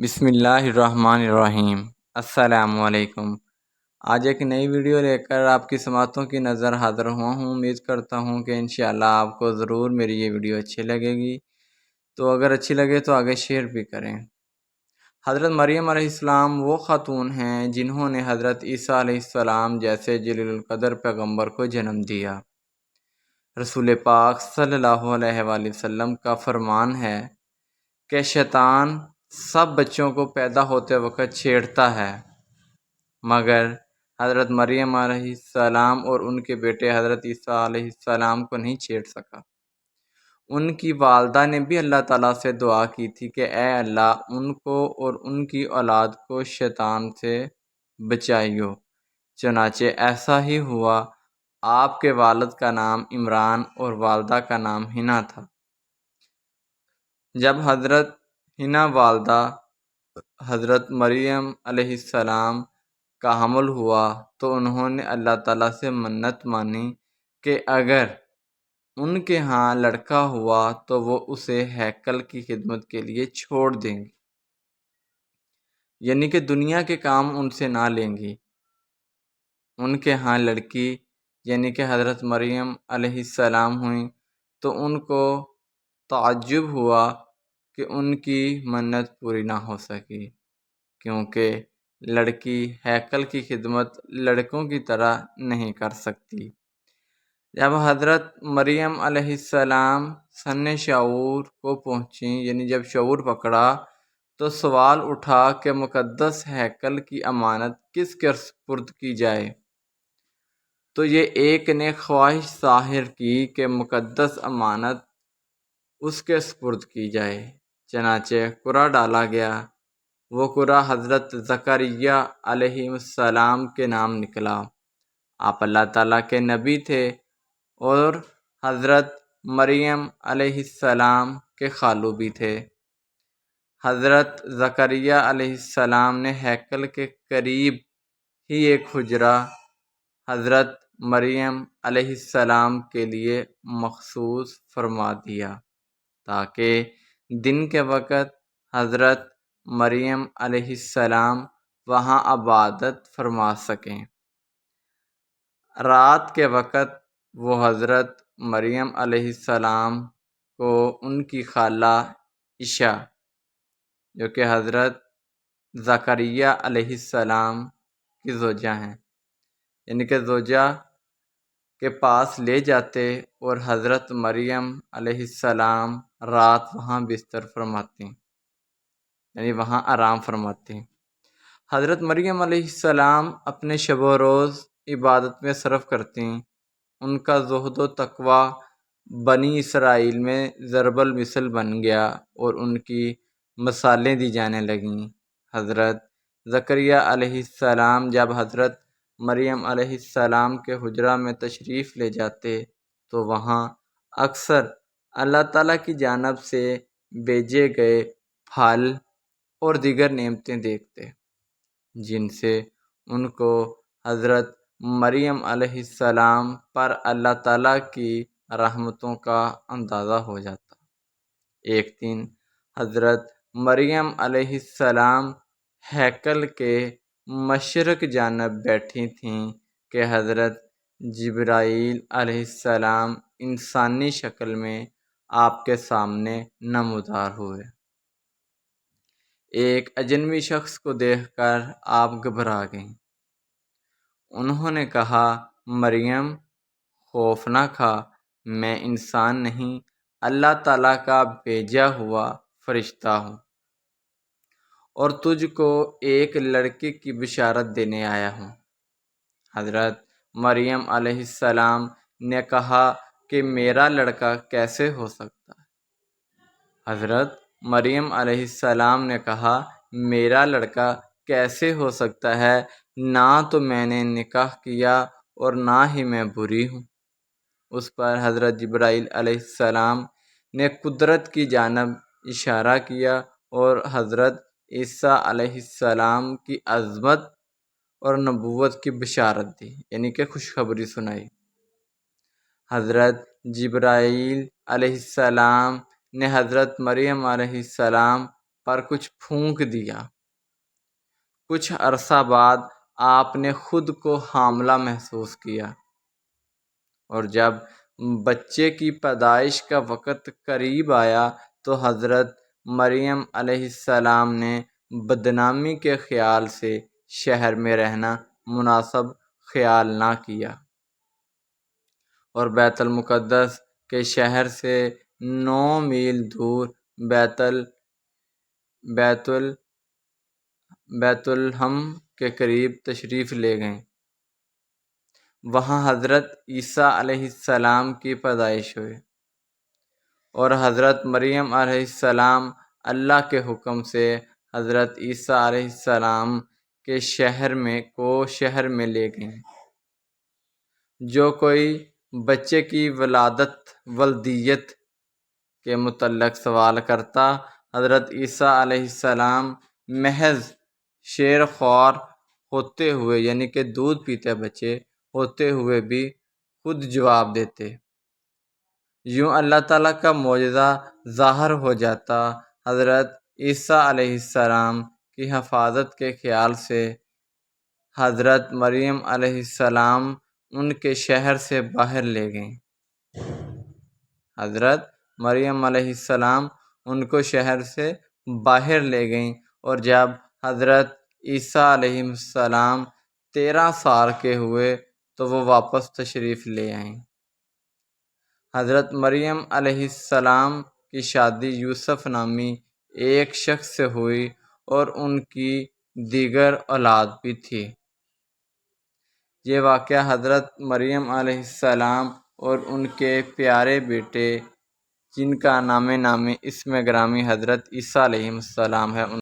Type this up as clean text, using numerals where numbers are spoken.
بسم اللہ الرحمن الرحیم۔ السلام علیکم۔ آج ایک نئی ویڈیو لے کر آپ کی سماعتوں کی نظر حاضر ہوا ہوں۔ امید کرتا ہوں کہ انشاءاللہ آپ کو ضرور میری یہ ویڈیو اچھی لگے گی، تو اگر اچھی لگے تو آگے شیئر بھی کریں۔ حضرت مریم علیہ السلام وہ خاتون ہیں جنہوں نے حضرت عیسیٰ علیہ السلام جیسے جلیل القدر پیغمبر کو جنم دیا۔ رسول پاک صلی اللہ علیہ وآلہ وسلم کا فرمان ہے کہ شیطان سب بچوں کو پیدا ہوتے وقت چھیڑتا ہے، مگر حضرت مریم علیہ السلام اور ان کے بیٹے حضرت عیسیٰ علیہ السلام کو نہیں چھیڑ سکا۔ ان کی والدہ نے بھی اللہ تعالیٰ سے دعا کی تھی کہ اے اللہ ان کو اور ان کی اولاد کو شیطان سے بچائیو، چنانچہ ایسا ہی ہوا۔ آپ کے والد کا نام عمران اور والدہ کا نام حنا تھا۔ جب حضرت حنا والدہ حضرت مریم علیہ السلام کا حمل ہوا تو انہوں نے اللہ تعالیٰ سے منت مانی کہ اگر ان کے ہاں لڑکا ہوا تو وہ اسے ہیکل کی خدمت کے لیے چھوڑ دیں گی، یعنی کہ دنیا کے کام ان سے نہ لیں گی۔ ان کے ہاں لڑکی یعنی کہ حضرت مریم علیہ السلام ہوئیں تو ان کو تعجب ہوا کہ ان کی منت پوری نہ ہو سکی، کیونکہ لڑکی ہیکل کی خدمت لڑکوں کی طرح نہیں کر سکتی۔ جب حضرت مریم علیہ السلام سن شعور کو پہنچیں، یعنی جب شعور پکڑا، تو سوال اٹھا کہ مقدس ہیکل کی امانت کس کے سپرد کی جائے۔ تو یہ ایک نے خواہش ظاہر کی کہ مقدس امانت اس کے سپرد کی جائے، چنانچہ قرعہ ڈالا گیا۔ وہ قرعہ حضرت زکریا علیہ السلام کے نام نکلا۔ آپ اللہ تعالیٰ کے نبی تھے اور حضرت مریم علیہ السلام کے خالو بھی تھے۔ حضرت زکریا علیہ السلام نے ہیکل کے قریب ہی ایک حجرہ حضرت مریم علیہ السلام کے لیے مخصوص فرما دیا تاکہ دن کے وقت حضرت مریم علیہ السلام وہاں عبادت فرما سکیں۔ رات کے وقت وہ حضرت مریم علیہ السلام کو ان کی خالہ عائشہ جو کہ حضرت زکریا علیہ السلام کی زوجہ ہیں، یعنی کہ زوجہ کے پاس لے جاتے اور حضرت مریم علیہ السلام رات وہاں بستر فرماتی، یعنی وہاں آرام فرماتی۔ حضرت مریم علیہ السلام اپنے شب و روز عبادت میں صرف کرتی۔ ان کا زہد و تقوی بنی اسرائیل میں ضرب المثل بن گیا اور ان کی مثالیں دی جانے لگیں۔ حضرت زکریا علیہ السلام جب حضرت مریم علیہ السلام کے حجرہ میں تشریف لے جاتے تو وہاں اکثر اللہ تعالیٰ کی جانب سے بھیجے گئے پھل اور دیگر نعمتیں دیکھتے، جن سے ان کو حضرت مریم علیہ السلام پر اللہ تعالیٰ کی رحمتوں کا اندازہ ہو جاتا۔ ایک دن حضرت مریم علیہ السلام ہیکل کے مشرق جانب بیٹھی تھیں کہ حضرت جبرائیل علیہ السلام انسانی شکل میں آپ کے سامنے نمودار ہوئے۔ ایک اجنبی شخص کو دیکھ کر آپ گھبرا گئیں۔ انہوں نے کہا، مریم خوف نہ کھا، میں انسان نہیں، اللہ تعالیٰ کا بھیجا ہوا فرشتہ ہوں اور تجھ کو ایک لڑکے کی بشارت دینے آیا ہوں۔ حضرت مریم علیہ السلام نے کہا کہ میرا لڑکا کیسے ہو سکتا ہے؟ حضرت مریم علیہ السلام نے کہا، میرا لڑکا کیسے ہو سکتا ہے؟ نہ تو میں نے نکاح کیا اور نہ ہی میں بری ہوں۔ اس پر حضرت جبرائیل علیہ السلام نے قدرت کی جانب اشارہ کیا اور حضرت عیسیٰ علیہ السلام کی عظمت اور نبوت کی بشارت دی، یعنی کہ خوشخبری سنائی۔ حضرت جبرائیل علیہ السلام نے حضرت مریم علیہ السلام پر کچھ پھونک دیا۔ کچھ عرصہ بعد آپ نے خود کو حاملہ محسوس کیا، اور جب بچے کی پیدائش کا وقت قریب آیا تو حضرت مریم علیہ السلام نے بدنامی کے خیال سے شہر میں رہنا مناسب خیال نہ کیا، اور بیت المقدس کے شہر سے 9 میل دور بیت الحم کے قریب تشریف لے گئیں۔ وہاں حضرت عیسیٰ علیہ السلام کی پیدائش ہوئی، اور حضرت مریم علیہ السلام اللہ کے حکم سے حضرت عیسیٰ علیہ السلام کے شہر میں لے گئیں۔ جو کوئی بچے کی ولادیت کے متعلق سوال کرتا، حضرت عیسیٰ علیہ السلام محض شیر خوار ہوتے ہوئے، یعنی کہ دودھ پیتے بچے ہوتے ہوئے بھی خود جواب دیتے۔ یوں اللہ تعالیٰ کا معجزہ ظاہر ہو جاتا۔ حضرت عیسیٰ علیہ السلام کی حفاظت کے خیال سے حضرت مریم علیہ السلام ان کے شہر سے باہر لے گئیں۔ حضرت مریم علیہ السلام ان کو شہر سے باہر لے گئیں، اور جب حضرت عیسیٰ علیہ السلام 13 سال کے ہوئے تو وہ واپس تشریف لے آئیں۔ حضرت مریم علیہ السلام کی شادی یوسف نامی ایک شخص سے ہوئی، اور ان کی دیگر اولاد بھی تھی۔ یہ واقعہ حضرت مریم علیہ السلام اور ان کے پیارے بیٹے، جن کا نام اسم گرامی حضرت عیسیٰ علیہ السلام ہے،